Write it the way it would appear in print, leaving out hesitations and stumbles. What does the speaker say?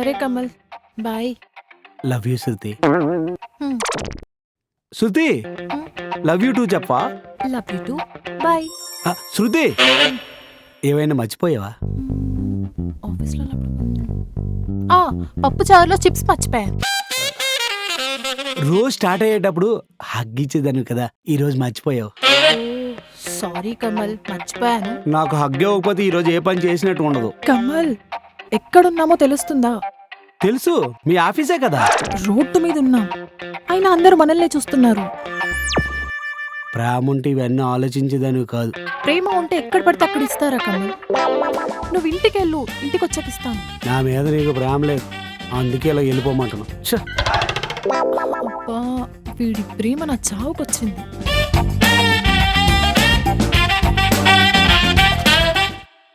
సరే Kamal, bye. Love you Shruti. Shruti love you too చెప్పా. Love you too, bye. Shruti ఏమైనా మర్చిపోయావా? ఆఫీస్లో పప్పు చారులో చిప్స్ మర్చిపోయాను. రోజు స్టార్ట్ అయ్యేటప్పుడు హగ్ ఇచ్చేదాన్ని కదా, ఈ రోజు మర్చిపోయావు. సారీ కమల్, మర్చిపోయాను. నాకు హగ్ ఇవ్వకపోతే ఈ రోజు ఏ పని చేసినట్టు ఉండదు. కమల్, ఎక్కడున్నామో తెలుస్తుందా? తెలుసు, మీ ఆఫీసే కదా. రోడ్డు మీద ఉన్నాం, అయినా అందరూ మనల్నే చూస్తున్నారు. ప్రేమ ఉంటే ఇవన్నీ ఆలోచించేదానివి కాదు. ప్రేమ ఉంటే ఎక్కడ పడితే అక్కడ ఇస్తారా కమల్? నువ్వు ఇంటికి వెళ్ళు, ఇంటికి వచ్చాక ఇస్తాను. నా మీద నీకు ప్రేమ లేదు, అందుకే ఇలా వెళ్ళిపోమంటున్నాను. అబ్బా, వీడి ప్రేమ నా చావుకొచ్చింది.